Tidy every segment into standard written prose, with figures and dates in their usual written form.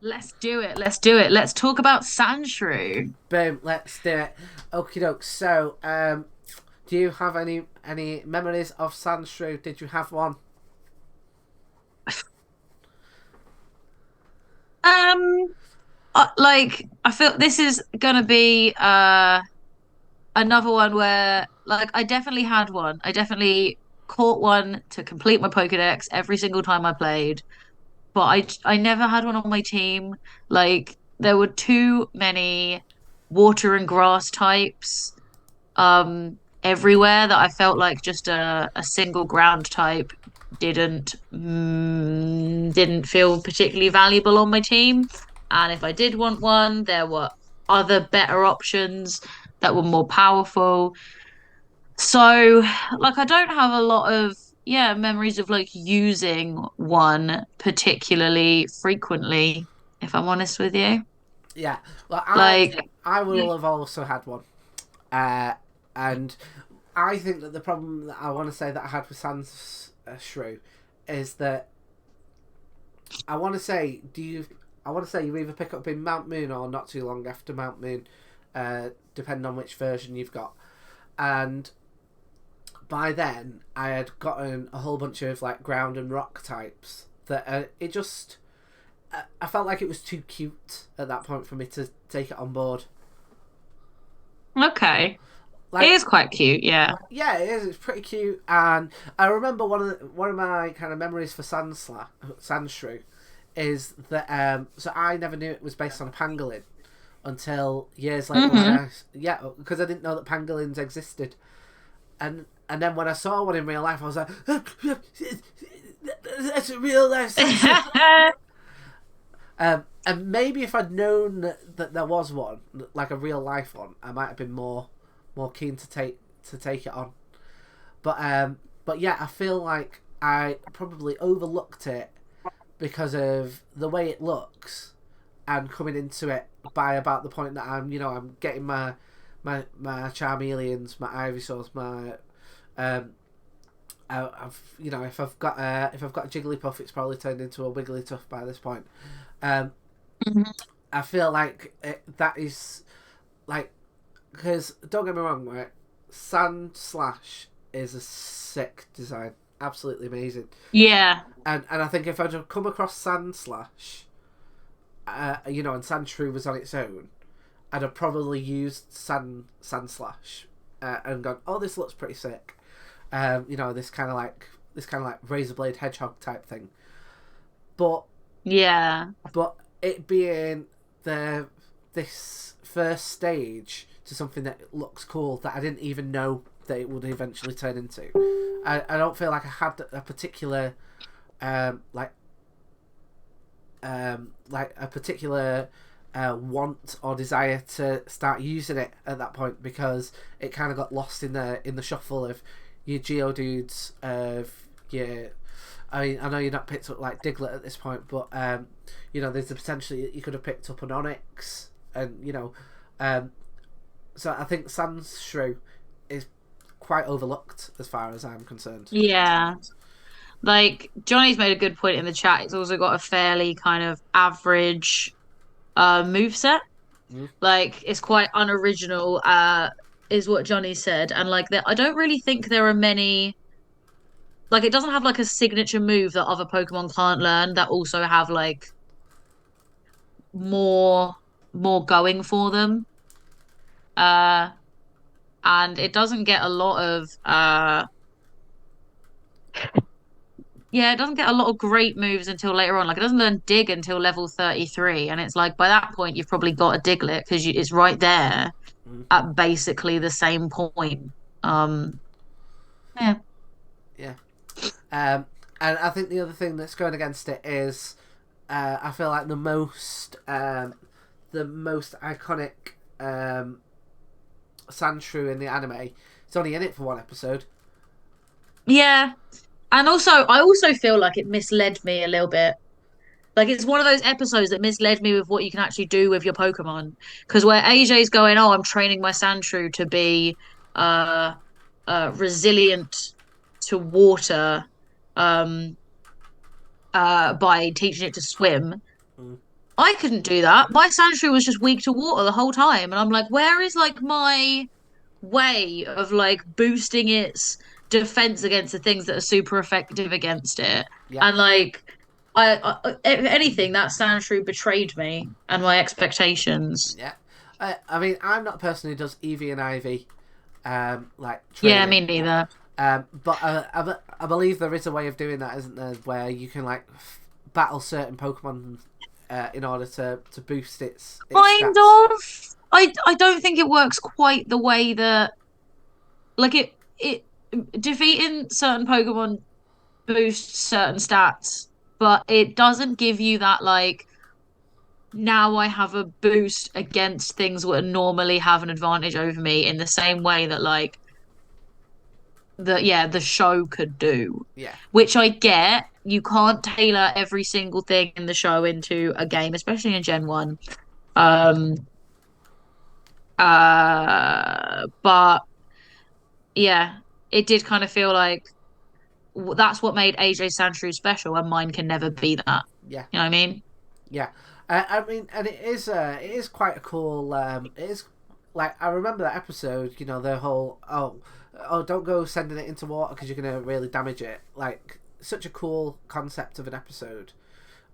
Let's do it. Let's do it. Let's talk about Sandshrew. Boom, let's do it. Okie doke. So, do you have any memories of Sandshrew? Did you have one? Um, like I feel this is gonna be another one where like I definitely had one. I definitely caught one to complete my Pokédex every single time I played, but I never had one on my team. Like there were too many water and grass types everywhere that I felt like just a single ground type didn't feel particularly valuable on my team. And if I did want one, there were other better options that were more powerful. So, like, I don't have a lot of, yeah, memories of like using one particularly frequently, if I'm honest with you. Yeah. Well, I Like, I will have also had one, uh, and I think that the problem that I want to say that I had with Sans Shrew is that I want to say, I want to say you either pick up in Mount Moon or not too long after Mount Moon, depending on which version you've got, and by then I had gotten a whole bunch of like ground and rock types that it just I felt like it was too cute at that point for me to take it on board. okay. It Like, is quite cute, yeah. yeah, it is. It's pretty cute, and I remember one of my kind of memories for Sandshrew is that so I never knew it was based on a pangolin until years later when Hmm. I yeah because I didn't know that pangolins existed, and then when I saw one in real life I was like that's a real life Sandshrew. And maybe if I'd known that there was one, like a real life one, I might have been more keen to take it on. But yeah, I feel like I probably overlooked it because of the way it looks, and coming into it by about the point that I'm getting my Charmeleons, my Ivysaurs, my um. I've if I've got a Jigglypuff, it's probably turned into a Wigglytuff by this point. Um, Mhm. I feel like that is like because don't get me wrong, right? Sand Slash is a sick design, absolutely amazing. Yeah. And I think if I'd have come across Sand Slash, and Sandshrew was on its own, I'd have probably used Sand Slash and gone, oh, this looks pretty sick. This kind of like razor blade hedgehog type thing. But Yeah. but it being the this first stage to something that looks cool that I didn't even know that it would eventually turn into. I don't feel like I had a particular um, like like a particular want or desire to start using it at that point because it kind of got lost in the shuffle of your Geodudes of your. I mean, I know you're not picked up like Diglett at this point, but there's the potential you could have picked up an Onyx, and so I think Sandshrew is quite overlooked as far as I'm concerned. Yeah. Like Johnny's made a good point in the chat. It's also got a fairly kind of average move set. Mm. Like it's quite unoriginal, is what Johnny said. And like there I don't really think there are many like it doesn't have like a signature move that other Pokemon can't learn that also have like more more going for them. Uh and it doesn't get a lot of yeah, it doesn't get a lot of great moves until later on. Like it doesn't learn dig until level 33. And it's like by that point you've probably got a Diglett because it's right there Mm-hmm. at basically the same point. Um yeah. Yeah. Um, and I think the other thing that's going against it is I feel like the most iconic Sandshrew in the anime. It's only in it for one episode. Yeah. And also I also feel like it misled me a little bit. Like it's one of those episodes that misled me with what you can actually do with your Pokemon. Because where AJ's going, oh, I'm training my Sandshrew to be uh resilient to water, um by teaching it to swim. Mm. I couldn't do that. My Sandshrew was just weak to water the whole time, and I'm like, where is like my way of like boosting its defense against the things that are super effective against it? Yeah, And like, if anything, that Sandshrew betrayed me and my expectations. yeah. I mean, I'm not a person who does EV and IV, like Yeah, training. me neither. But I believe there is a way of doing that, isn't there? Where you can like battle certain Pokemon in order to boost its Kind stats. of. I don't think it works quite the way that like it defeating certain Pokemon boosts certain stats, but it doesn't give you that like now I have a boost against things that would normally have an advantage over me in the same way that like the show could do. Yeah, Which I get. You can't tailor every single thing in the show into a game, especially in Gen 1. Um but yeah, it did kind of feel like that's what made AJ Sandshrew special, and mine can never be that. yeah, You know what I mean? yeah. I mean, and it is quite a cool. It is like I remember that episode. You know, the whole don't go sending it into water because you're gonna really damage it. Like such a cool concept of an episode.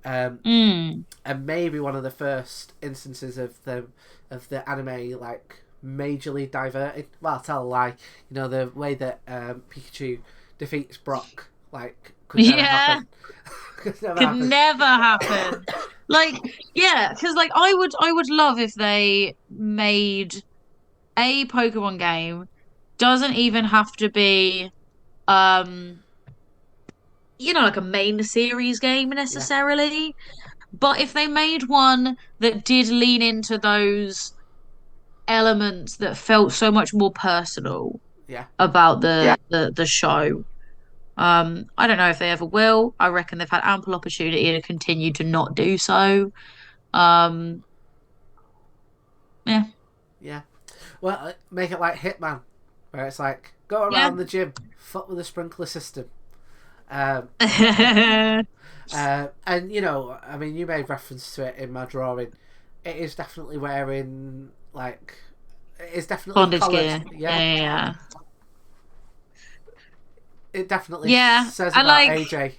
Um, Mm. and maybe one of the first instances of the anime like majorly diverted. Well, I'll tell a lie. You know the way that Pikachu defeats Brock like could never Yeah, happen. Could never could happen. never happen. Like, yeah, because like I would love if they made a Pokemon game. Doesn't even have to be um like a main series game Yeah, necessarily. But if they made one that did lean into those elements that felt so much more personal yeah, about the show. I don't know if they ever will. I reckon they've had ample opportunity to continue to not do so. Um, yeah, yeah. Well, make it like Hitman, where it's like go yeah. around the gym, fuck with the sprinkler system. Um, and you know, I mean, you made reference to it in my drawing. It is definitely wearing like, it is definitely Bondage collared. gear. Yeah, Yeah, yeah, yeah. it definitely Yeah, says and about like, AJ,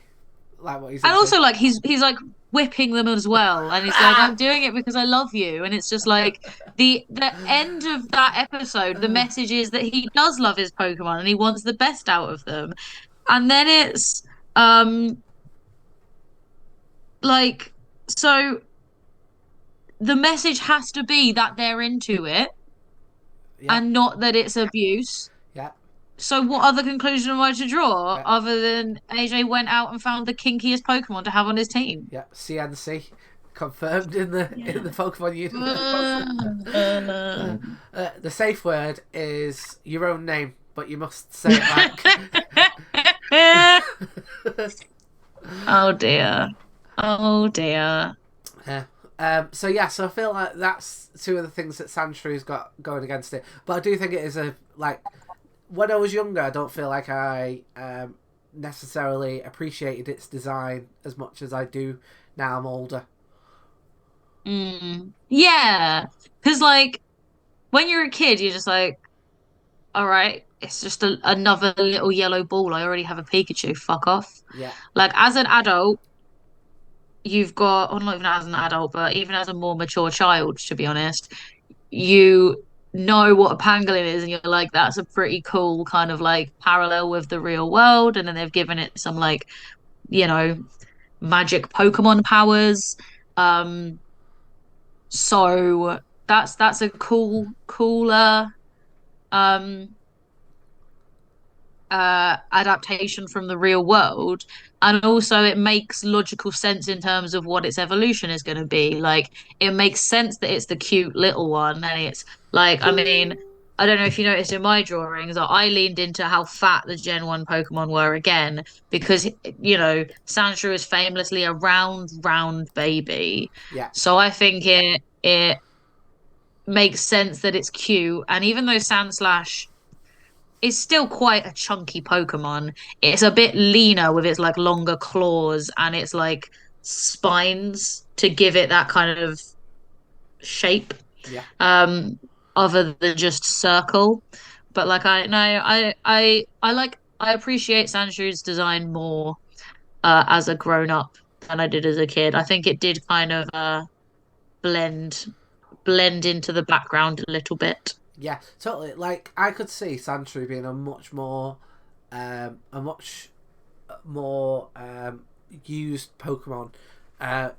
like what he's and into. also like he's like whipping them as well, and he's like, "I'm doing it because I love you," and it's just like the end of that episode. The message is that he does love his Pokemon and he wants the best out of them, and then it's um like so the message has to be that they're into it Yeah, and not that it's abuse. yeah, So what other conclusion am I to draw yeah, other than AJ went out and found the kinkiest Pokemon to have on his team? yeah. CNC confirmed in the Yeah. Pokemon universe. The safe word is your own name, but you must say it like. Oh dear. Oh dear. Yeah. So yeah, so I feel like that's two of the things that Sandshrews got going against it. But I do think it is a like when I was younger, I don't feel like I necessarily appreciated its design as much as I do now. I'm older. Yeah. Because like when you're a kid, you're just like, all right, it's just another little yellow ball. I already have a Pikachu. Fuck off. Yeah, Like as an adult, you've got, or not even as an adult, but even as a more mature child, to be honest, you know what a pangolin is, and you're like, that's a pretty cool kind of like parallel with the real world. And then they've given it some like, you know, magic Pokemon powers. Um, so that's a cooler um adaptation from the real world, and also it makes logical sense in terms of what its evolution is going to be. Like it makes sense that it's the cute little one, and it's like, I mean, I don't know if you noticed in my drawings that I leaned into how fat the Gen 1 Pokemon were again, because Sandshrew is famously a round baby. yeah, So I think it makes sense that it's cute, and even though Sandslash is still quite a chunky Pokemon. It's a bit leaner with its like longer claws and it's like spines to give it that kind of shape, Yeah, um, other than just circle. But like I no, I like I appreciate Sanshrew's design more as a grown up than I did as a kid. I think it did kind of blend blend into the background a little bit. yeah, totally. Like I could see Sandshrew being a much more used Pokemon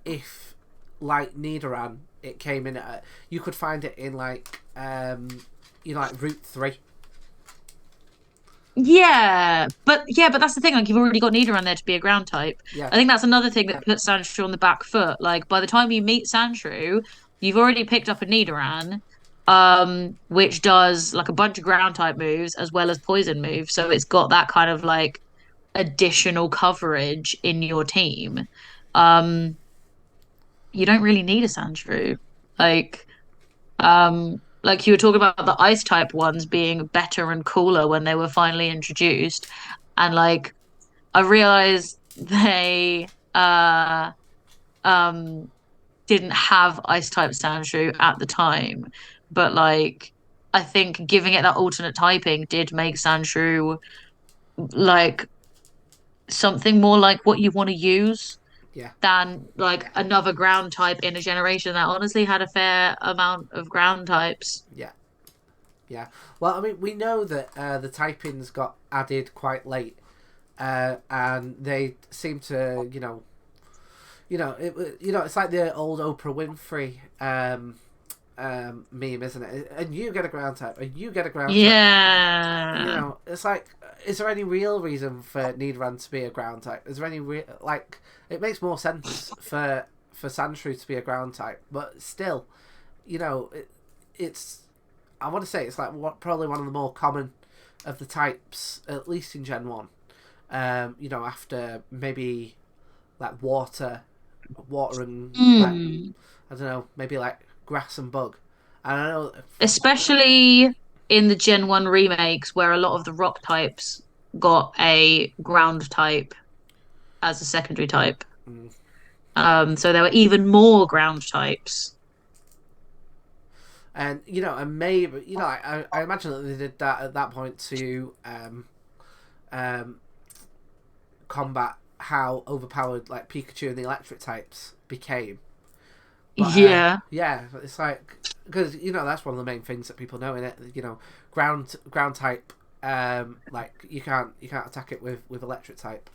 if, like Nidoran, it came in at. You could find it in like like Route 3. Yeah, but that's the thing. Like you've already got Nidoran there to be a ground type. Yeah, I think that's another thing that puts Sandshrew on the back foot. Like by the time you meet Sandshrew, you've already picked up a Nidoran, which does like a bunch of ground type moves as well as poison moves. So it's got that kind of like additional coverage in your team. Um, you don't really need a Sandshrew. Like like you were talking about the ice type ones being better and cooler when they were finally introduced. And like I realized they um didn't have ice type Sandshrew at the time. But like I think giving it that alternate typing did make Sandshrew like something more like what you want to use yeah, than like another ground type in a generation that honestly had a fair amount of ground types. yeah, yeah. Well, I mean, we know that the typings got added quite late, and they seem to, it's like the old Oprah Winfrey meme, isn't it? And you get a ground type, and you get a ground type. Yeah. It's like, is there any real reason for Nidoran to be a ground type? Is there any like? It makes more sense for Sandshrew to be a ground type, but still, it's. I want to say it's like probably one of the more common of the types, at least in Gen 1. After maybe like water and like Mm. I don't know, maybe like grass and bug. And I know. Especially in the Gen 1 remakes where a lot of the rock types got a ground type as a secondary type. Mm, So there were even more ground types. and and maybe I imagine that they did that at that point to um, combat how overpowered like Pikachu and the electric types became. But Yeah. yeah, it's like because that's one of the main things that people know in it. Ground type, like you can't attack it with electric type.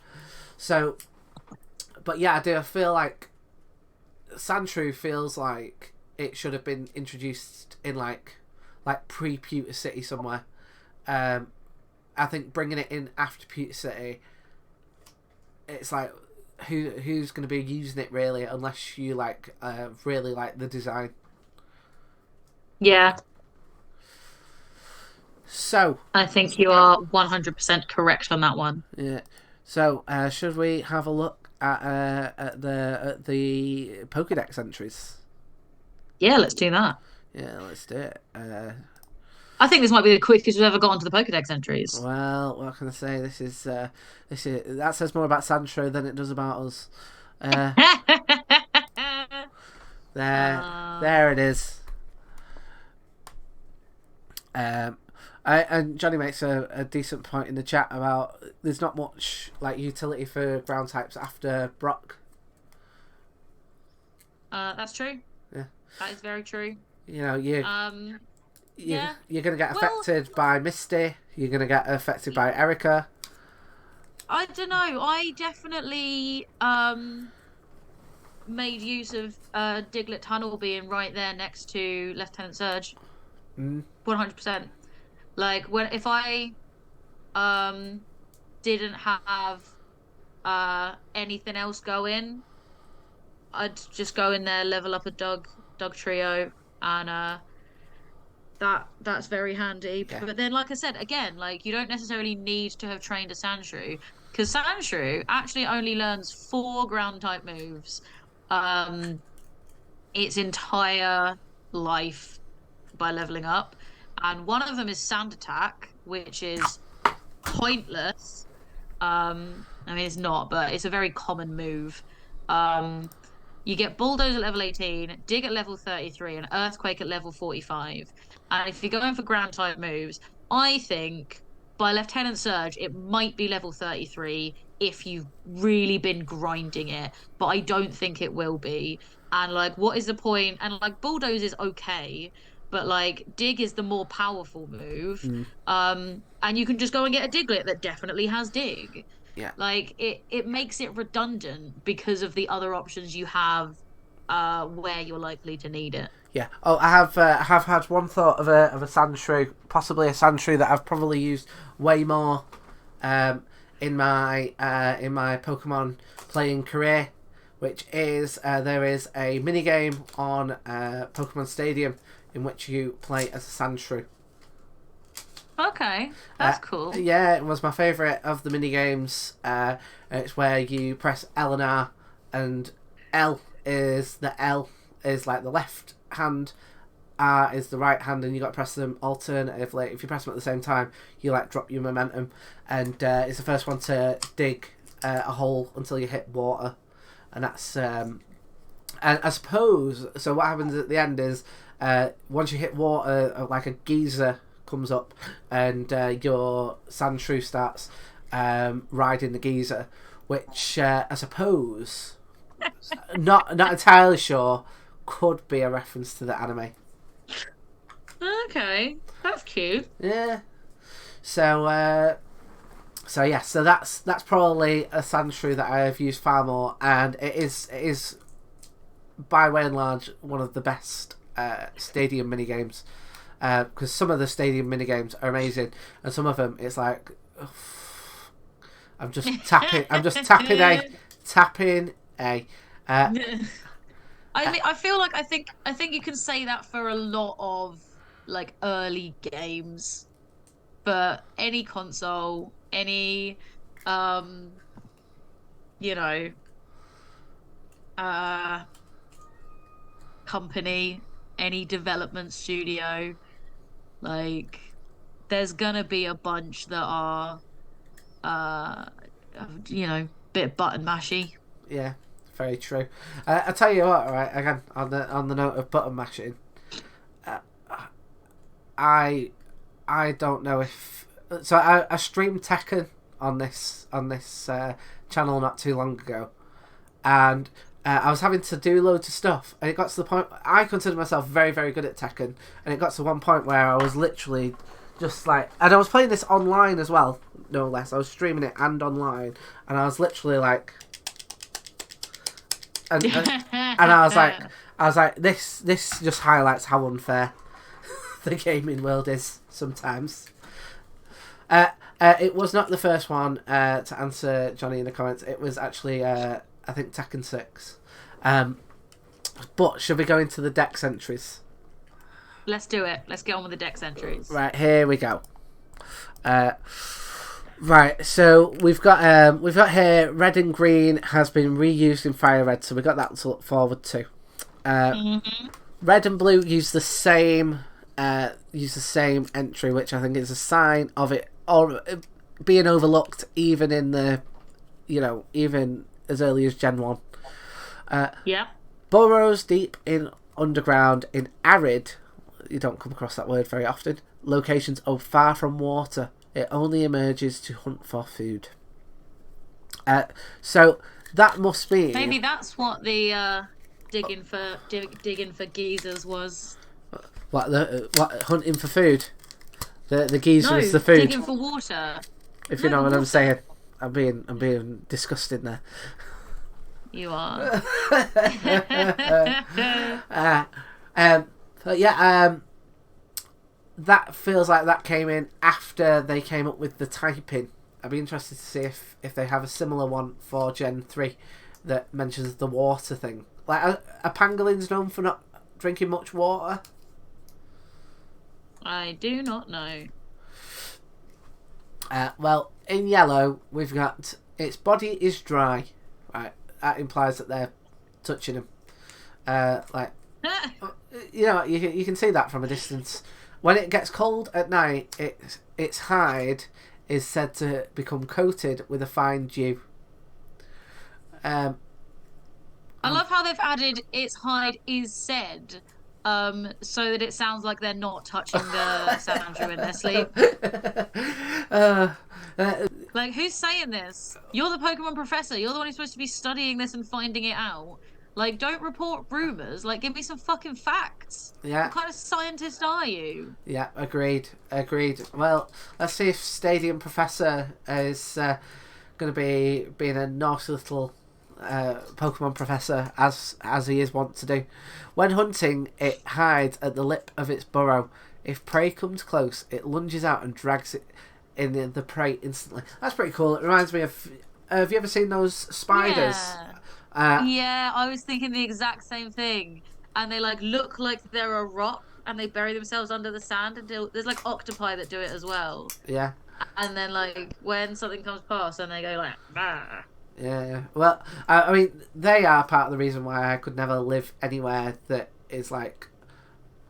So, but yeah, I feel like Sandshrew feels like it should have been introduced in like pre-Pewter City somewhere. I think bringing it in after Pewter City, it's like who's going to be using it really unless you really like the design. Yeah. So I think you are 100% correct on that one. yeah, so should we have a look at the Pokédex entries? Yeah, let's do that. Yeah, let's do it. I think this might be the quickest we've ever got onto the Pokedex entries. Well, what can I say? This is that says more about Sandshrew than it does about us. Uh, there, uh, there it is. Um, and Johnny makes a decent point in the chat about there's not much like utility for ground types after Brock. that's true. Yeah, That is very true. you know you you Yeah. you're gonna get Well, affected by Misty. You're gonna get affected by Erica. I don't know. I definitely made use of Diglett Tunnel being right there next to Lieutenant Surge. Mm, 100%. Like when if I um didn't have anything else going, I'd just go in there, level up a dog trio, and that's very handy. yeah, But then, like I said, again, like you don't necessarily need to have trained a Sandshrew because Sandshrew actually only learns four ground type moves, um, its entire life by leveling up, and one of them is Sand Attack, which is pointless. I mean, it's not, but it's a very common move. Um, you get Bulldoze at level 18, Dig at level 33, and Earthquake at level 45. And if you're going for Grand type moves, I think by Lieutenant Surge, it might be level 33 if you've really been grinding it, but I don't think it will be. And like, what is the point? And like, Bulldoze is okay, but like, Dig is the more powerful move. Mm, And you can just go and get a Diglett that definitely has Dig. yeah. Like it makes it redundant because of the other options you have where you're likely to need it. Yeah. Oh, I have had one thought of a Sandshrew, possibly a Sandshrew that I've probably used way more um, in my Pokemon playing career, which is there is a mini game on Pokemon Stadium in which you play as a Sandshrew. Okay, that's cool. Yeah, it was my favourite of the mini games. It's where you press L and R, and L is like the left hand, R is the right hand, and you got to press them alternatively. If you press them at the same time, you like drop your momentum, and it's the first one to dig a hole until you hit water, and that's and I suppose so. What happens at the end is once you hit water, like a geyser comes up, and your Sandshrew starts riding the geyser, which I suppose not entirely sure could be a reference to the anime. Okay, that's cute. Yeah. So yeah, so that's probably a Sandshrew that I have used far more, and it is by way and large one of the best stadium mini games. Because some of the stadium mini games are amazing, and some of them it's like I'm just tapping A. I feel like I think you can say that for a lot of like early games, for any console, any um you know uh company, any development studio. Like, there's gonna be a bunch that are, uh, bit button mashy. Yeah, very true. I tell you what, right? Again, on the note of button mashing, uh, I don't know if so. I streamed Tekken on this channel not too long ago, and I was having to do loads of stuff, and it got to the point I consider myself very, very good at Tekken, and it got to one point where I was literally just like, and I was playing this online as well, no less. I was streaming it and online, and I was literally like, and I was like, this just highlights how unfair the gaming world is sometimes. It was not the first one to answer Johnny in the comments. It was actually I think Tekken 6. But should we go into the dex entries? Let's do it. Let's get on with the dex entries. Right, here we go. Right, so we've got here red and green has been reused in Fire Red, so we got that to look forward to. Red and blue use the same entry, which I think is a sign of it or being overlooked even in the even as early as Gen 1. Yeah. Burrows deep in underground in arid, you don't come across that word very often, locations far from water. It only emerges to hunt for food. So that must be Maybe that's what the digging for geezers was. What hunting for food? The geezer No, is the food. digging for water. If you know what I'm saying, I'm being disgusting there. You are. But yeah, that feels like that came in after they came up with the typing. I'd be interested to see if they have a similar one for Gen 3 that mentions the water thing. Like, are pangolins known for not drinking much water? I do not know. Well, in yellow, we've got its body is dry. Right, that implies that they're touching him. Like, you can see that from a distance. When it gets cold at night, its hide is said to become coated with a fine dew. I love how they've added its hide is said, so that it sounds like they're not touching the Sandshrew in their sleep. uh, uh, Like, who's saying this? You're the Pokemon professor. You're the one who's supposed to be studying this and finding it out. Like, don't report rumors. Like, give me some fucking facts. yeah, What kind of scientist are you? yeah, agreed, agreed. Well, let's see if Stadium Professor is going to be being a nice little Pokemon professor as he is wont to do. When hunting, it hides at the lip of its burrow. If prey comes close, it lunges out and drags it in the prey instantly. That's pretty cool. It reminds me of. Have you ever seen those spiders? Yeah. Uh, Yeah, I was thinking the exact same thing. And they like look like they're a rock and they bury themselves under the sand until there's like octopi that do it as well. yeah, And then like when something comes past and they go like bah. yeah. Well, I mean, they are part of the reason why I could never live anywhere that is like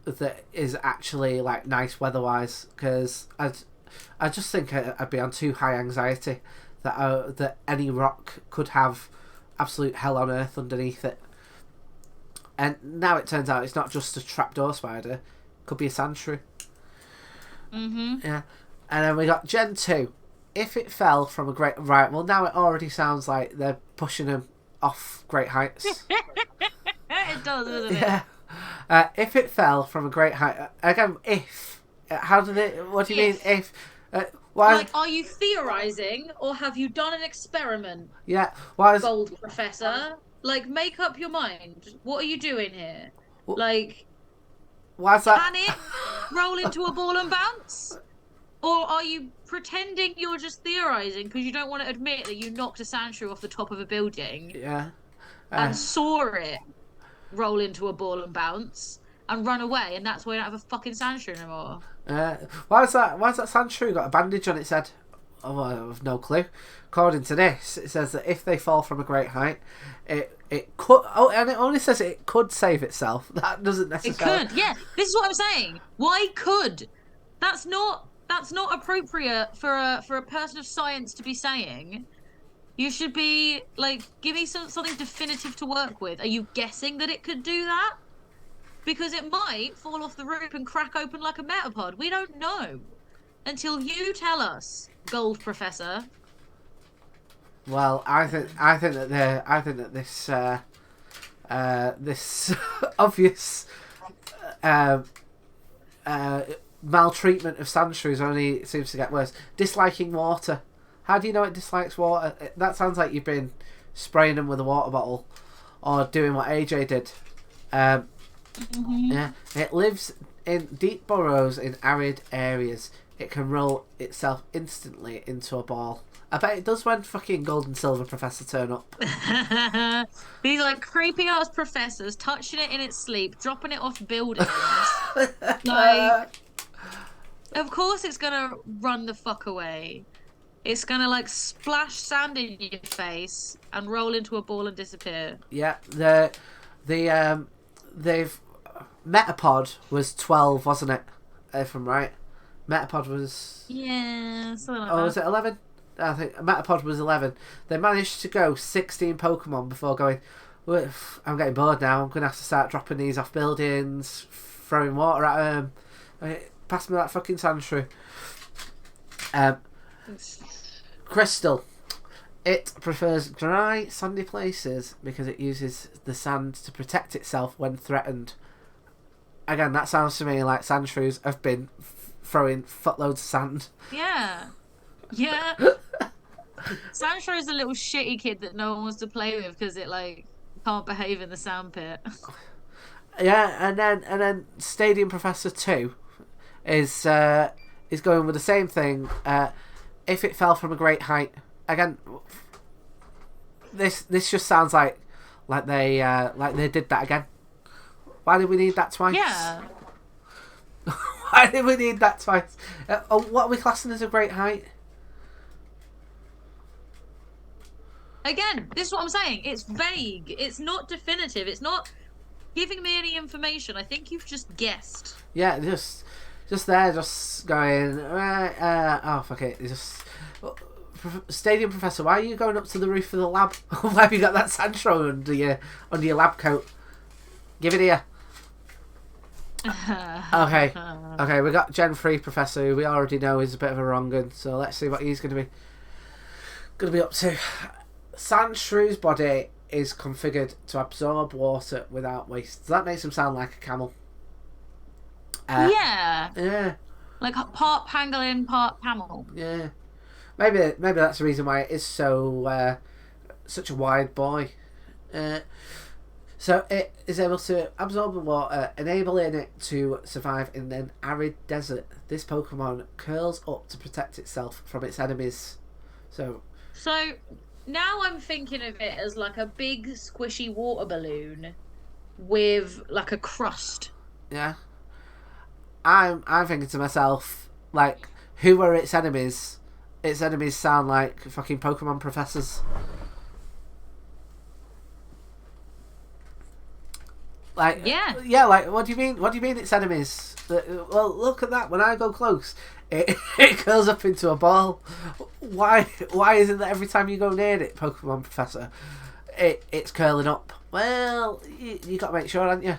that is actually like nice weather-wise, because I just think I'd be on too high anxiety that any rock could have absolute hell on earth underneath it. And now it turns out it's not just a trapdoor spider; it could be a Sandshrew. Mm-hmm. Yeah, and then we got Gen 2. If it fell from a great right, well now it already sounds like they're pushing him off great heights. It does, doesn't it? Yeah. If it fell from a great height, again, if how did it? What do you mean if? Why? Like, are you theorizing or have you done an experiment, Yeah. Why is? Gold Professor? Like, make up your mind. What are you doing here? Like, Why is that? can it roll into a ball and bounce? Or are you pretending you're just theorizing because you don't want to admit that you knocked a Sandshrew off the top of a building Yeah. and saw it roll into a ball and bounce and run away, and that's why you don't have a fucking Sandshrew anymore? Why is that? Why has that Sandshrew got a bandage on its head? Oh, well, I have no clue. According to this, it says that if they fall from a great height, it could. Oh, and it only says it could save itself. That doesn't necessarily. It could, yeah. This is what I'm saying. Why could? That's not appropriate for a person of science to be saying. You should be like, give me something definitive to work with. Are you guessing that it could do that? Because it might fall off the roof and crack open like a metapod. We don't know until you tell us, Gold Professor. Well, I think that this obvious maltreatment of Sandshrews only seems to get worse. Disliking water. How do you know it dislikes water? That sounds like you've been spraying them with a water bottle or doing what AJ did. Yeah, it lives in deep burrows in arid areas. It can roll itself instantly into a ball. I bet it does when fucking Gold and Silver Professor turn up. These like creepy ass professors touching it in its sleep, dropping it off buildings. Like, of course it's gonna run the fuck away. It's gonna like splash sand in your face and roll into a ball and disappear. Yeah, they've Metapod was 12, wasn't it? If I'm right, Metapod was something like oh, that. was it 11? I think Metapod was 11. They managed to go 16 Pokemon before going, I'm getting bored now. I'm gonna have to start dropping these off buildings, throwing water at them. Pass me that fucking Sandshrew. Crystal. It prefers dry, sandy places because it uses the sand to protect itself when threatened. Again, that sounds to me like Sandshrews have been throwing footloads of sand. Yeah. Yeah. Sandshrew is a little shitty kid that no one wants to play with because it like can't behave in the sand pit. Yeah, and then Stadium Professor 2 is going with the same thing. If it fell from a great height, again, this just sounds like they did that again. Why did we need that twice? Yeah. Why did we need that twice? What are we classing as a great height? Again, this is what I'm saying. It's vague. It's not definitive. It's not giving me any information. I think you've just guessed. Yeah, just there, just going. Oh fuck it, just Stadium Professor, why are you going up to the roof of the lab? Why have you got that Sandshrew under your lab coat? Give it here. Okay. Okay, we got Gen 3 Professor, who we already know is a bit of a wrong un, so let's see what he's going to be up to. Sandshrew's body is configured to absorb water without waste. Does that make him sound like a camel? Yeah. Yeah. Like part pangolin, part camel. Yeah. Maybe that's the reason why it is so such a wide boy. So it is able to absorb the water, enabling it to survive in an arid desert. This Pokemon curls up to protect itself from its enemies. So now I'm thinking of it as like a big squishy water balloon with like a crust. yeah, I'm thinking to myself, like, who are its enemies? Its enemies sound like fucking Pokemon professors. Like, yeah, like, what do you mean? What do you mean its enemies? Well, look at that. When I go close, it curls up into a ball. Why isn't that every time you go near it, Pokemon Professor, it's curling up? Well, you got to make sure, haven't you?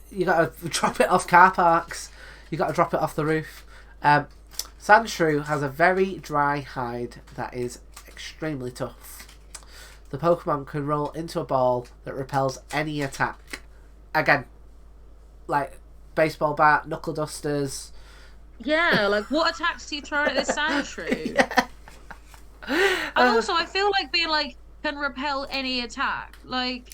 You got to drop it off car parks. You got to drop it off the roof. Sandshrew has a very dry hide that is extremely tough. The Pokemon can roll into a ball that repels any attack. Again, like baseball bat, knuckle dusters. Yeah, like what attacks do you throw at this Sandshrew? Yeah. And also, I feel like being like can repel any attack. Like,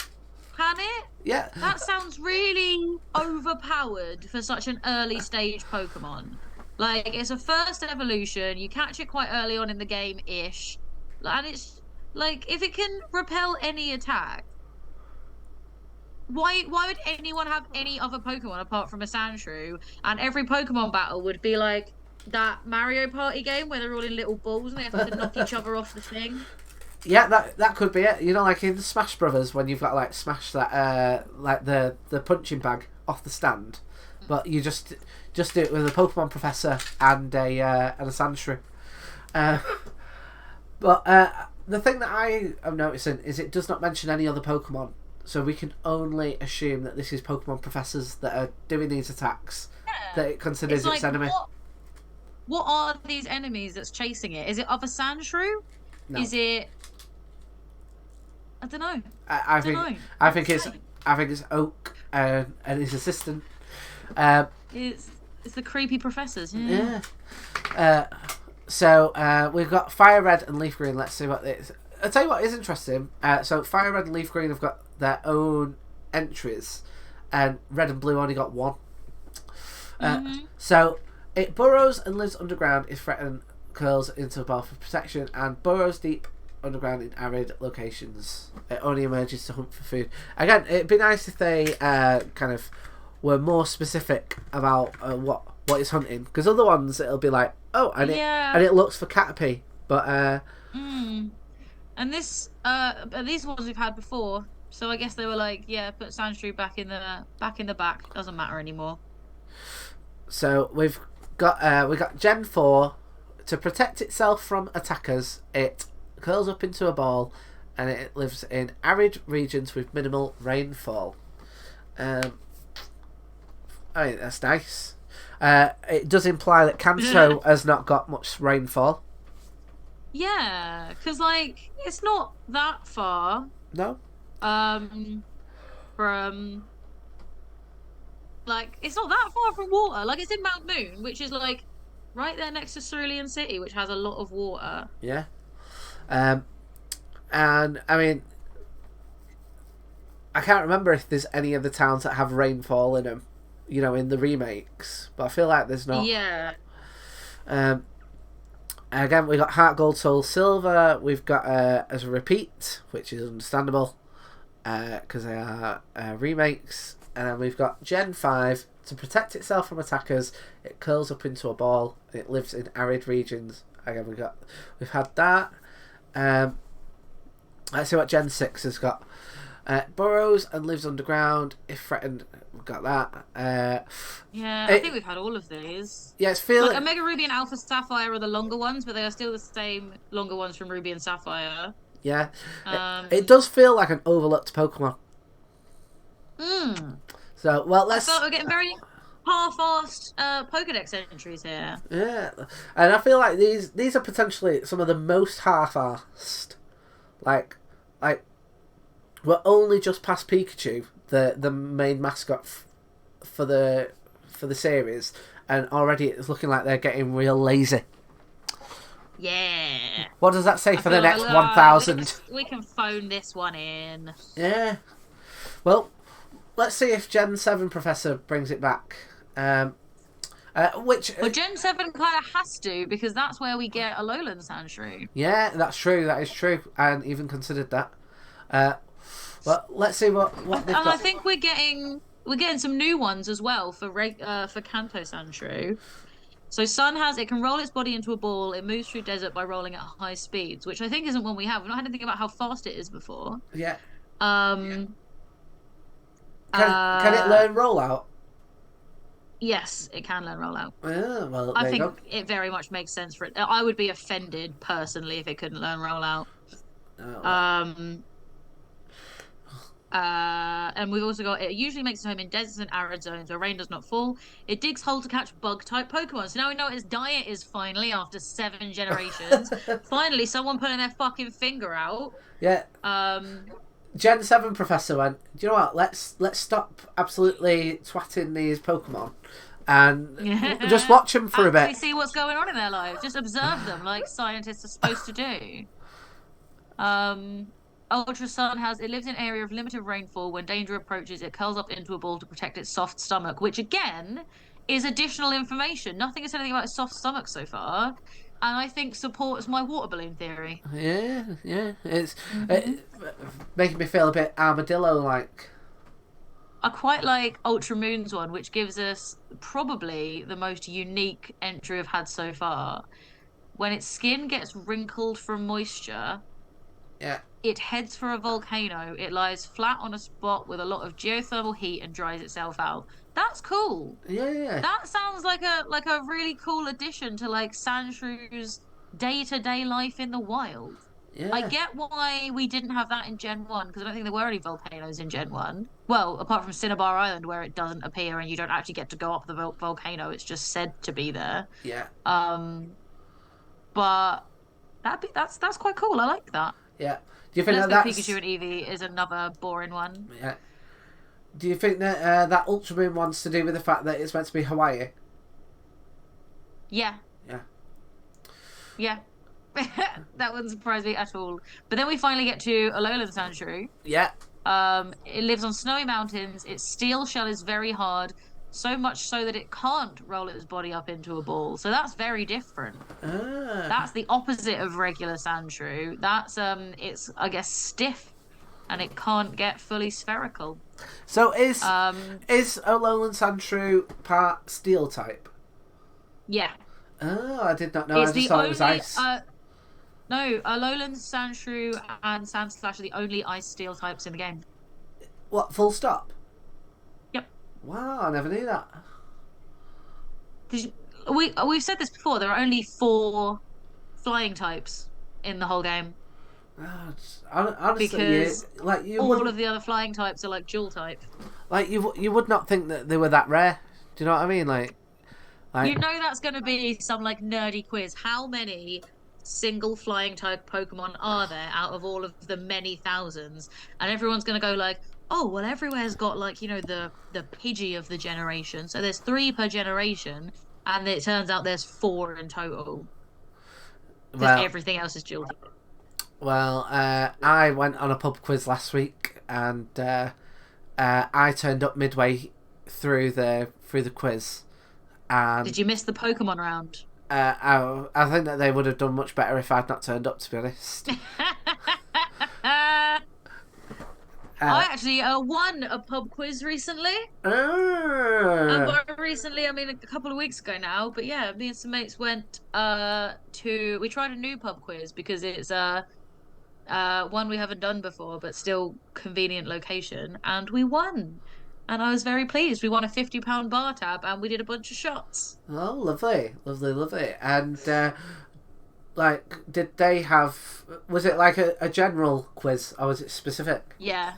can it? Yeah. That sounds really overpowered for such an early stage Pokemon. Like, it's a first evolution. You catch it quite early on in the game-ish, and it's like if it can repel any attack. Why would anyone have any other Pokemon apart from a Sandshrew? And every Pokemon battle would be like that Mario Party game where they're all in little balls and they have to knock each other off the thing. Yeah, that could be it. You know, like in Smash Brothers when you've got like smash that like the punching bag off the stand, but you just do it with a Pokemon Professor and a Sandshrew. But the thing that I am noticing is it does not mention any other Pokemon. So we can only assume that this is Pokemon Professors that are doing these attacks that it considers its enemy. What are these enemies that's chasing it? Is it other Sandshrew? No. Is it? I don't know. I think it's Oak and his assistant. It's the creepy professors. Yeah. So we've got Fire Red and Leaf Green. Let's see what this. I'll tell you what is interesting. So Fire Red and Leaf Green have got their own entries, and Red and Blue only got one. So it burrows and lives underground if threatened, curls into a ball for protection, and burrows deep underground in arid locations. It only emerges to hunt for food. Again, it'd be nice if they kind of were more specific about what it's hunting, because other ones it'll be like, oh, and it looks for Caterpie, but and this these ones we've had before. So I guess they were like, yeah, put Sandshrew back in the back. Doesn't matter anymore. So we've got Gen 4 to protect itself from attackers. It curls up into a ball, and it lives in arid regions with minimal rainfall. I mean, that's nice. It does imply that Kanto has not got much rainfall. Yeah, because like it's not that far. No. From like it's not that far from water. Like it's in Mount Moon, which is like right there next to Cerulean City, which has a lot of water. Yeah. And I mean, I can't remember if there's any of the towns that have rainfall in them, you know, in the remakes, but I feel like there's not. Yeah. Again, we got Heart Gold, Soul Silver. We've got as a repeat, which is understandable because they are remakes. And then we've got Gen 5 to protect itself from attackers. It curls up into a ball. And it lives in arid regions. Again, we've had that. Let's see what Gen 6 has got. Burrows and lives underground. If threatened, we've got that. Yeah, I think It, we've had all of these. yeah, it's Like feeling. Omega Ruby and Alpha Sapphire are the longer ones, but they are still the same longer ones from Ruby and Sapphire. Yeah, it Um, does feel like an overlooked Pokemon. hmm. So, well, I felt let's. we're getting very half-assed Pokedex entries here. Yeah, and I feel like these are potentially some of the most half-assed. Like, like we're only just past Pikachu, the main mascot for the series, and already it's looking like they're getting real lazy. Yeah. What does that say I for the feel like next 1,000? we can phone this one in. Yeah. Well, let's see if Gen 7 Professor brings it back. Which. Well, Gen 7 kind of has to, because that's where we get Alolan Sandshrew. Yeah, that's true. That is true. I hadn't even considered that. Uh, well, let's see what they've And I got. think we're getting some new ones as well for Kanto Sandshrew. So Sun has it can roll its body into a ball. It moves through desert by rolling at high speeds, which I think isn't one we have. We've not had anything about how fast it is before. Yeah. Um. Can it Uh. learn rollout? Yes, it can learn rollout. Yeah, well, I there you go. think it very much makes sense for it. I would be offended personally if it couldn't learn rollout. Oh, well. Um. And we've also got it usually makes its home in deserts and arid zones where rain does not fall. It digs holes to catch bug type Pokemon. So now we know what its diet is finally after 7 generations. Finally, someone putting their fucking finger out. Yeah. Um, Gen 7 Professor went, do you know what? Let's stop absolutely twatting these Pokemon and just watch them for a actually bit. see what's going on in their lives. Just observe them like scientists are supposed to do. Ultra Sun has it lives in an area of limited rainfall. When danger approaches, it curls up into a ball to protect its soft stomach, which again is additional information. Nothing has said anything about its soft stomach so far, and I think supports my water balloon theory. Yeah, yeah. It's Hmm. making me feel a bit armadillo-like. I quite like Ultra Moon's one, which gives us probably the most unique entry I've had so far. When its skin gets wrinkled from moisture, Yeah, it heads for a volcano. It lies flat on a spot with a lot of geothermal heat and dries itself out. That's cool. yeah, yeah, That sounds like a really cool addition to like Sandshrew's day-to-day life in the wild. I yeah, get why we didn't have that in Gen 1 because I don't think there were any volcanoes in Gen 1. Well, apart from Cinnabar Island where it doesn't appear and you don't actually get to go up the volcano, it's just said to be there. yeah, Um, but that's quite cool. I like that. yeah. Do you think Let's that Go Pikachu that's? and Eevee is another boring one. Yeah. Do you think that that Ultramoon one's to do with the fact that it's meant to be Hawaii? Yeah, Yeah. yeah. That wouldn't surprise me at all. But then we finally get to Alolan Sandshrew. Yeah. It lives on snowy mountains. Its steel shell is very hard, so much so that it can't roll its body up into a ball. So that's very different. Ah. That's the opposite of regular Sandshrew. That's it's I guess stiff, and it can't get fully spherical. So Um, is Alolan Sandshrew part Steel type? yeah, Oh, I did not know. I it's just the thought it was only ice. no, Alolan Sandshrew and Sandslash are the only ice steel types in the game. What? Full stop. Yep. Wow, I never knew that. We've said this before. There are only 4 flying types in the whole game Oh, honestly, because you all of wouldn't the other flying types are like dual type. you would not think that they were that rare. Do you know what I mean? You Like know that's going to be some like nerdy quiz. How many single flying type Pokemon are there out of all of the many thousands? And everyone's going to go like, "Oh, well, everywhere's got like the Pidgey of the generation. So there's 3 per generation, and it turns out there's 4 in total because well, everything else is dual type." I went on a pub quiz last week, and I turned up midway through the quiz, and Did you miss the Pokemon round? I think that they would have done much better if I'd not turned up. To be honest, I uh, actually won a pub quiz recently. And uh, by recently, I mean a couple of weeks ago now. But yeah, me and some mates went we tried a new pub quiz because it's one we haven't done before, but still convenient location, and we won. And I was very pleased. We won a £50 bar tab, and we did a bunch of shots. Oh, lovely, lovely, lovely. And like, did they have? Was it like a general quiz, or was it specific? Yeah,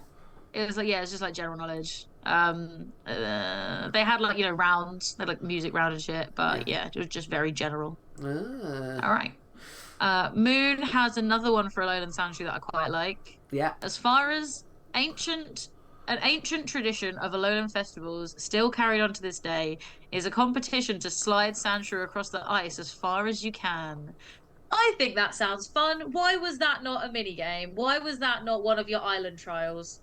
it was like yeah, it's just like general knowledge. They had like rounds, they had like music round and shit, Yeah. but yeah, it was just very general. Ah, All right. Moon has another one for Alolan Sandshrew that I quite like. yeah. As far as ancient, an ancient tradition of Alolan festivals still carried on to this day is a competition to slide Sandshrew across the ice as far as you can. I think that sounds fun. Why was that not a mini game? Why was that not one of your island trials?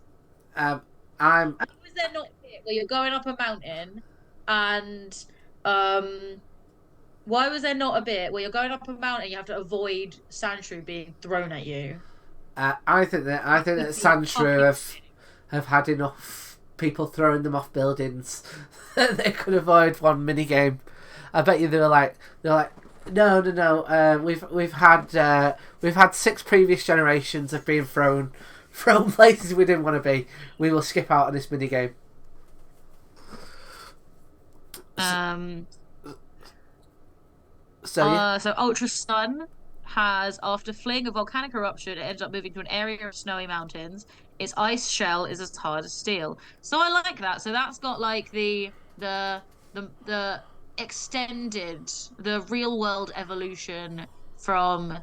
Um, I'm. Why was there not a bit where you're going up a mountain and um why was there not a bit where you're going up a mountain you have to avoid Sandshrew being thrown at you? I That think that would be Sandshrew fucking have had enough people throwing them off buildings that they could avoid one mini game. I bet you they're like no no no. We've had six previous generations of being thrown places we didn't want to be. We will skip out on this mini game. um So yeah, so Ultra Sun has, after fleeing a volcanic eruption, it ends up moving to an area of snowy mountains. Its ice shell is as hard as steel. So I like that. So that's got like the extended, the real world evolution from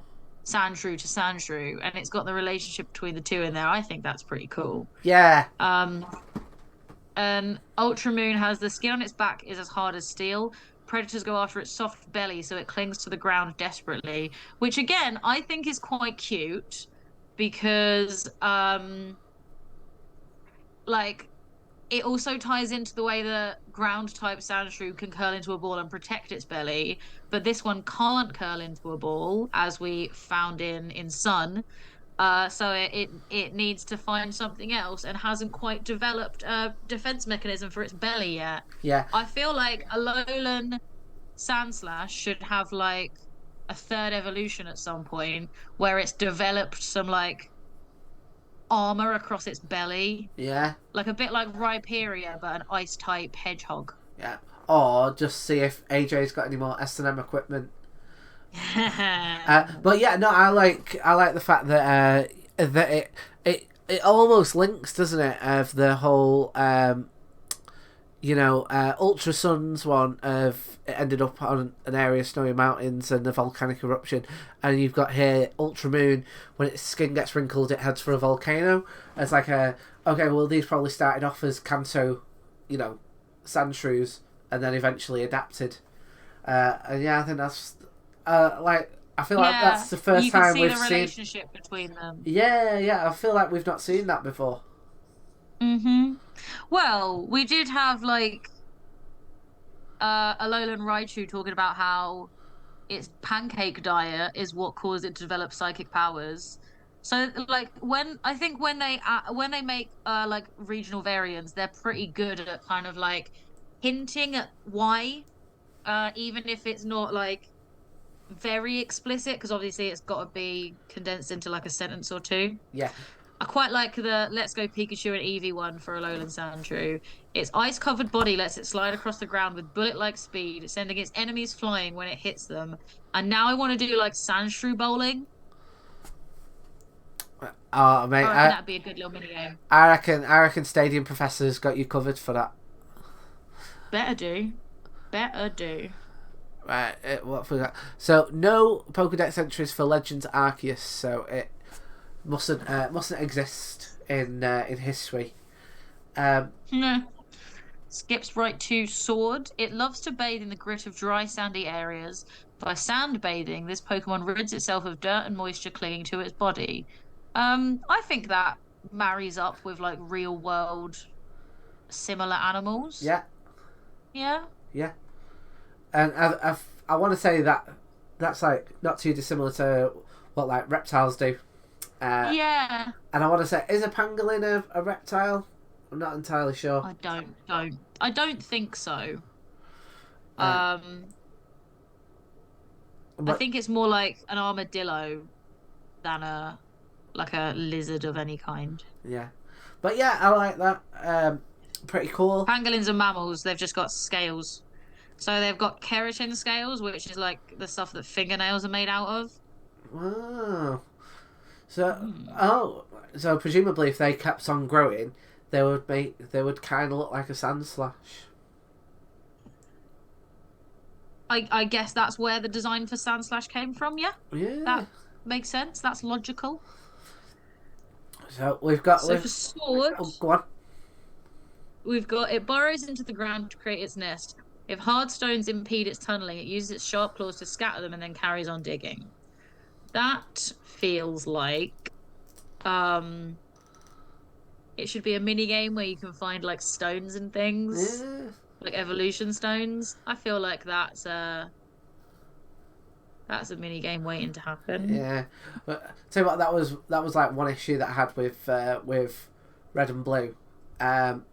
Sandshrew to Sandshrew, and it's got the relationship between the two in there. I think that's pretty cool. yeah, Um, and Ultra Moon has the skin on its back is as hard as steel. Predators go after its soft belly, so it clings to the ground desperately, which again I think is quite cute because like it also ties into the way the ground type Sandshrew can curl into a ball and protect its belly, but this one can't curl into a ball, as we found in Sun. So it needs to find something else and hasn't quite developed a defense mechanism for its belly yet. yeah, I feel like a Alolan Sandslash should have like a third evolution at some point where it's developed some like armor across its belly, yeah, like a bit like Rhyperior, but an ice type hedgehog. yeah. Or just see if AJ's got any more S&M equipment. But yeah, no, I like the fact that that it almost links, doesn't it, of the whole Ultra Sun's one of it ended up on an area of snowy mountains and the volcanic eruption, and you've got here Ultra Moon, when its skin gets wrinkled it heads for a volcano. It's like okay, well these probably started off as Kanto, Sandshrews, and then eventually adapted. And yeah, I think that's I feel like Yeah, that's the first you can time see we've the seen. relationship between them. Yeah, yeah, I feel like we've not seen that before. Well, we did have like Alolan Raichu talking about how its pancake diet is what caused it to develop psychic powers. So like when they make like regional variants, they're pretty good at kind of like hinting at why, even if it's not like very explicit, because obviously it's got to be condensed into like a sentence or two. Yeah, I quite like the Let's Go Pikachu and Eevee one for Alolan Sandshrew. Its ice-covered body lets it slide across the ground with bullet-like speed, sending its enemies flying when it hits them. And now I want to do like Sandshrew bowling. oh mate, I reckon that'd be a good little mini game. I reckon Stadium Professor's got you covered for that. Better do. Better do. Right, what for that? So no Pokedex entries for Legends Arceus, so it mustn't exist in history. Nah. Skips right to Sword. It loves to bathe in the grit of dry, sandy areas. By sand bathing, this Pokemon rids itself of dirt and moisture clinging to its body. I think that marries up with like real world similar animals. Yeah, Yeah. yeah, and I want to say that that's like not too dissimilar to what like reptiles do. Yeah. And I want to say, is a pangolin a reptile? I'm not entirely sure. I don't think so. Uh, Um, I but think it's more like an armadillo than like a lizard of any kind. Yeah, but yeah, I like that. Pretty cool. Pangolins are mammals. They've just got scales. So they've got keratin scales, which is like the stuff that fingernails are made out of. Wow. So, Mm. oh, so presumably if they kept on growing, they would kind of look like a sand slash. I guess that's where the design for Sandslash came from. Yeah, Yeah. that makes sense. That's logical. So So for sword, oh, go on. we've got it burrows into the ground to create its nest. If hard stones impede its tunneling, it uses its sharp claws to scatter them and then carries on digging. That feels like um it should be a mini game where you can find like stones and things, Yeah. like evolution stones. I feel like that's a mini game waiting to happen. Yeah, but tell you what, that was like one issue that I had with Red and Blue. Um,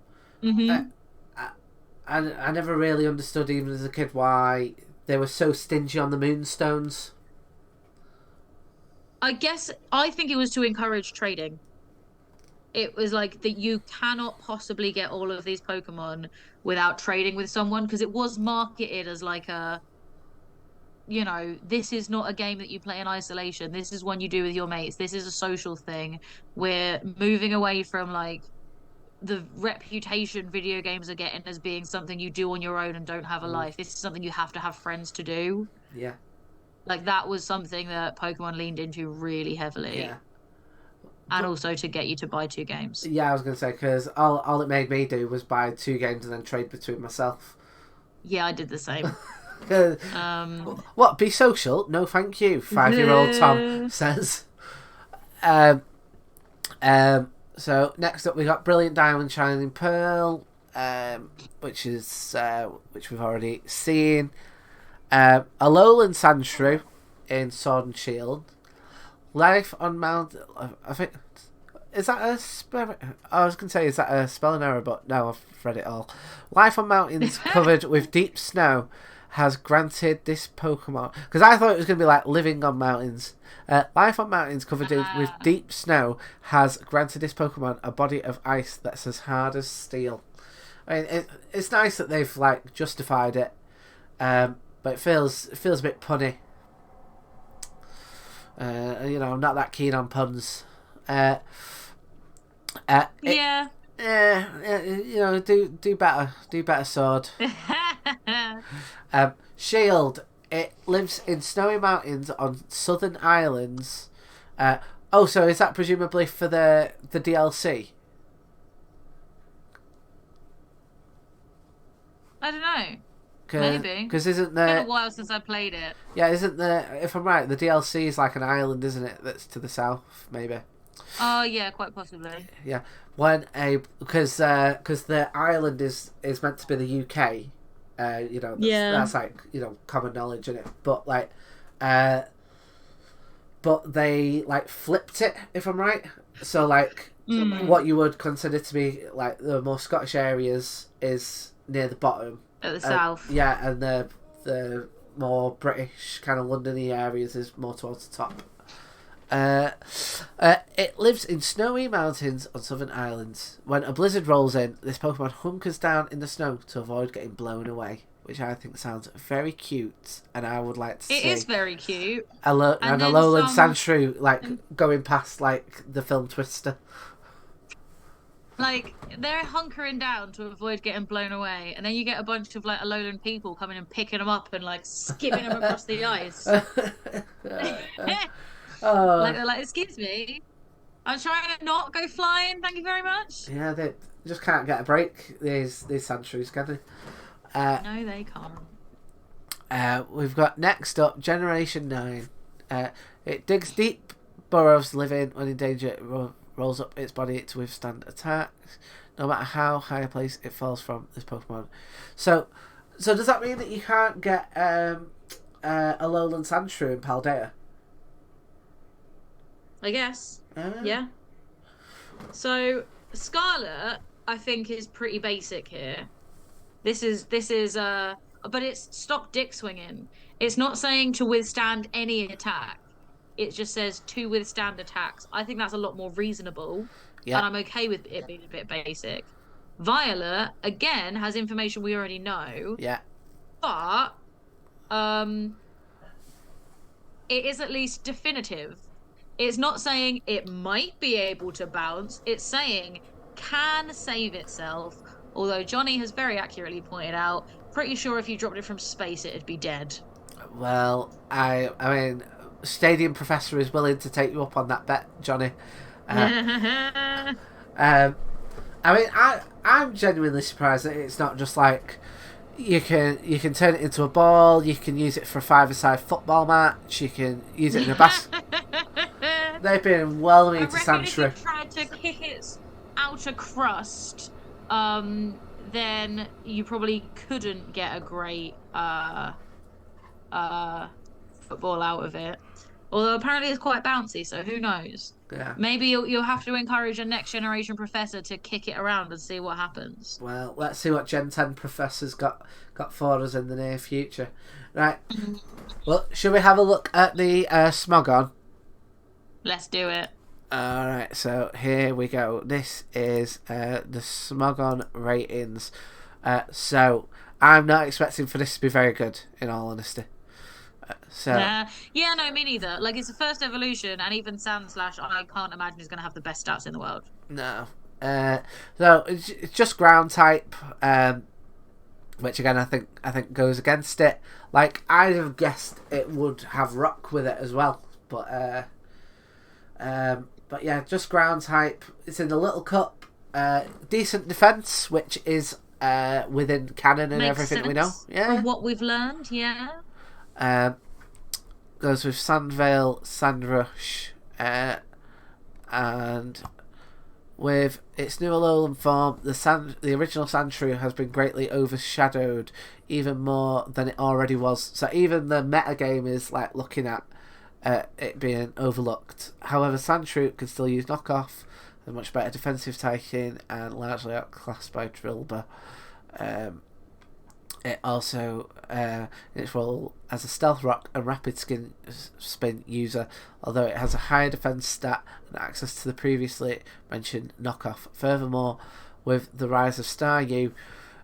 I, Hmm. I never really understood, even as a kid, why they were so stingy on the moonstones. I think it was to encourage trading. It was like that you cannot possibly get all of these Pokemon without trading with someone because it was marketed as like a, this is not a game that you play in isolation. This is one you do with your mates. This is a social thing. We're moving away from like the reputation video games are getting as being something you do on your own and don't have a Mm, life. This is something you have to have friends to do. yeah, Like that was something that Pokemon leaned into really yeah, heavily. And but also to get you to buy two games. yeah, I was gonna say because all it made me do was buy two games and then trade between myself. Yeah, I did the same. 'Cause- Um, what? Be social? No, thank you. 5-year-old Tom says. Um, so next up we got Brilliant Diamond Shining Pearl, which is which we've already seen. Alolan Sandshrew in Sword and Shield. Life on Mount. I think is that a spell? I was going to say is that a spelling error, but no, I've read it all. Life on mountains covered with deep snow has granted this Pokemon because I thought it was going to be like living on mountains. Life on mountains covered with ah, deep snow has granted this Pokemon a body of ice that's as hard as steel. I mean, it's nice that they've like justified it, but it feels a bit punny. I'm not that keen on puns. Uh, it, yeah. do better, Sword. Shield. It lives in snowy mountains on southern islands. So is that presumably for the DLC? I don't know. Maybe. Because isn't It's been a there? while since I played it. Yeah, isn't there? If I'm right, the DLC is like an island, isn't it? That's to the south, maybe. Oh, yeah, quite possibly. Yeah, when a because the island is meant to be the UK. Yeah. That's like common knowledge in it. But like, but they like flipped it. If I'm right, so like Mm. what you would consider to be like the more Scottish areas is near the bottom. At the south. Yeah, and the more British kind of Londony areas is more towards the top. It lives in snowy mountains on southern islands. When a blizzard rolls in, this Pokemon hunkers down in the snow to avoid getting blown away, which I think sounds very cute, and I would like to It see is very cute. and And a then lowland some, Sandshrew like going past like the film Twister. like, they're hunkering down to avoid getting blown away. And then you get a bunch of, like, Alolan people coming and picking them up and, like, skipping them across the ice. Like, Oh, they're like, excuse me. I'm trying to not go flying. Thank you very much. yeah, they just can't get a break. These Sandshrews, can they? Uh, No, they can't. we've got next up Generation 9. It digs deep burrows, living when in danger. It rolls up its body to withstand attacks, no matter how high a place it falls from. This Pokemon. So does that mean that you can't get a lowland Sandshrew in Paldea? I guess. Uh, Yeah. So Scarlet, I think, is pretty basic here. This is but it's stop dick swinging. It's not saying to withstand any attack. it just says to withstand attacks. I think that's a lot more reasonable, Yeah, and I'm okay with it being a bit basic. Violet, again, has information we already know, yeah. but um, it is at least definitive. It's not saying it might be able to bounce, it's saying can save itself. Although Johnny has very accurately pointed out, pretty sure if you dropped it from space, it'd be dead. Well, I mean, Stadium Professor is willing to take you up on that bet, Johnny. Uh, um, I mean, I'm genuinely surprised that it's not just like you can turn it into a ball. You can use it for a five-a-side football match. You can use it in a basket. They've been well I mean to reckon if you Sandshrew. tried to kick its outer crust, then you probably couldn't get a great uh football out of it. Although apparently it's quite bouncy, so who knows? Yeah. Maybe you'll have to encourage a next generation professor to kick it around and see what happens. Well, let's see what Gen 10 professors got for us in the near future. Right. Well, should we have a look at the Smogon? Let's do it. Alright, so here we go. This is the Smogon ratings. So, I'm not expecting for this to be very good, in all honesty. So, Yeah, no, me neither. Like it's the first evolution, and even Sand Slash, I can't imagine is going to have the best stats in the world. no. So, it's just ground type, which again I think goes against it. Like, I'd have guessed it would have rock with it as well. But yeah, just ground type. It's in the little cup. Decent defense, which is within canon and Makes everything sense we know. Yeah. from what we've learned. Yeah. Goes with Sandvale, Sandrush, and with its new Alolan form, the original Sandshrew has been greatly overshadowed, even more than it already was. So even the meta game is like looking at it being overlooked. However, Sandshrew can still use knockoff, a much better defensive typing, and largely outclassed by Drillbur. It also, in its role as a stealth rock and rapid spin user, although it has a higher defense stat and access to the previously mentioned knockoff. Furthermore, with the rise of Staryu,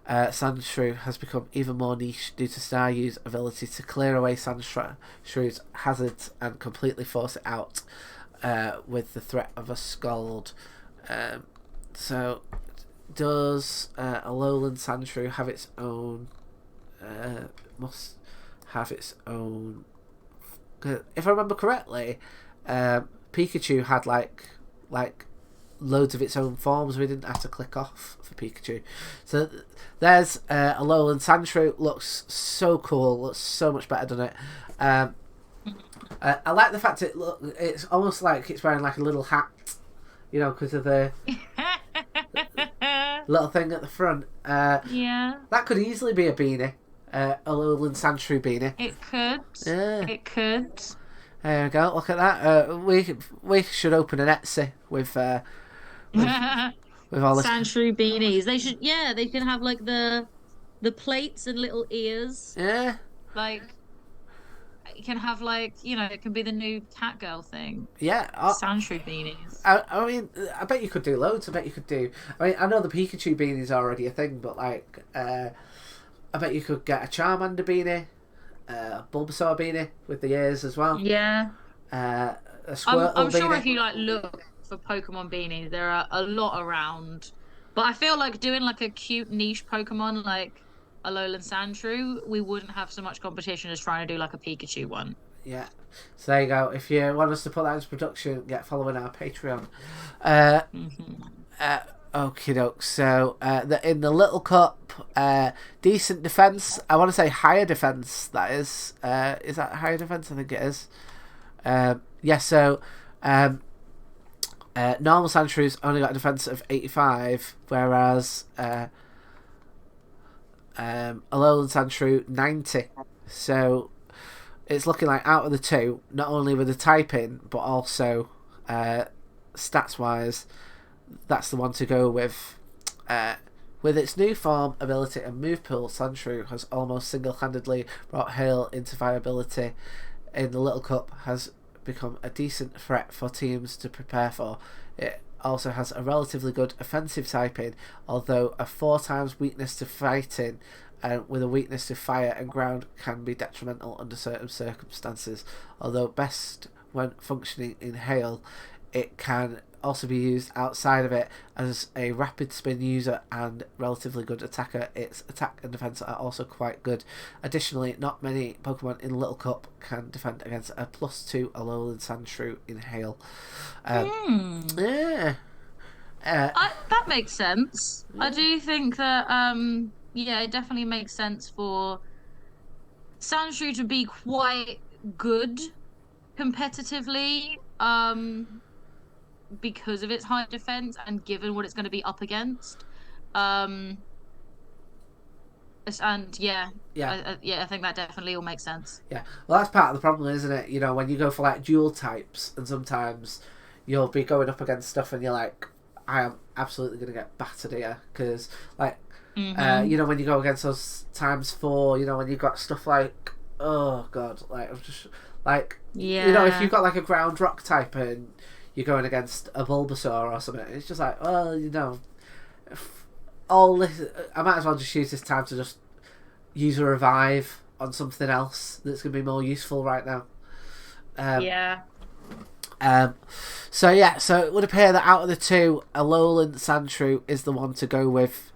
Sandshrew has become even more niche due to Staryu's ability to clear away Sandshrew's hazards and completely force it out with the threat of a Scald. So, does Alolan Sandshrew have its own? Must have its own. If I remember correctly, Pikachu had like loads of its own forms. We didn't have to click off for Pikachu. So there's Alolan Sandshrew. Looks so cool. Looks so much better than it. I like the fact it's almost like it's wearing like a little hat, you know, because of the little thing at the front. Yeah. That could easily be a beanie. Alolan Sandshrew beanie. It could. Yeah. It could. There we go. Look at that. We should open an Etsy with all this. Sandshrew beanies. They should. Yeah, they can have like the plates and little ears. Yeah. Like you can have like it can be the new cat girl thing. Yeah. Sandshrew beanies. I mean, I bet you could do loads. I bet you could do. I mean, I know the Pikachu beanie is already a thing, but like, I bet you could get a Charmander beanie, a Bulbasaur beanie with the ears as well. Yeah. A Squirtle I'm beanie. sure if you like look for Pokemon beanies, there are a lot around. But I feel like doing like a cute niche Pokemon like Alolan Sandshrew, we wouldn't have so much competition as trying to do like a Pikachu one. Yeah. So there you go. If you want us to put that into production, get following our Patreon. Okie doke. So in the little cup, decent defense. I want to say higher defense. That is that higher defense? I think it is. Yeah. So normal Sandshrew's only got a defense of 85, whereas Alolan Sandshrew 90. So it's looking like out of the two, not only with the typing but also stats wise, that's the one to go with. With its new form, ability and move pool, Sandshrew has almost single-handedly brought Hail into viability in the Little Cup, has become a decent threat for teams to prepare for. It also has a relatively good offensive typing, although a 4 times weakness to fighting with a weakness to fire and ground can be detrimental under certain circumstances. Although best when functioning in hail, it can also be used outside of it as a rapid spin user and relatively good attacker. Its attack and defense are also quite good. Additionally, not many Pokemon in Little Cup can defend against a +2 Alolan Sandshrew in hail. Yeah. That makes sense. I Yeah. do think that yeah, it definitely makes sense for Sandshrew to be quite good competitively, because of its high defense and given what it's going to be up against. Um, and yeah, Yeah. yeah, I think that definitely all makes sense. Yeah. Well, that's part of the problem, isn't it? You know, when you go for like dual types, and sometimes you'll be going up against stuff, and you're like, I am absolutely going to get battered here because, like, Mm-hmm. you know, when you go against those times 4, you know, when you've got stuff like, oh god, like I'm just like, you know, if Yeah. you've got like a ground rock type and you're going against a Bulbasaur or something, it's just like, well, you know, all this, I might as well just use this time to just use a revive on something else that's going to be more useful right now. Um, Yeah. um, so yeah, so it would appear that out of the two, Alolan Sandshrew is the one to go with.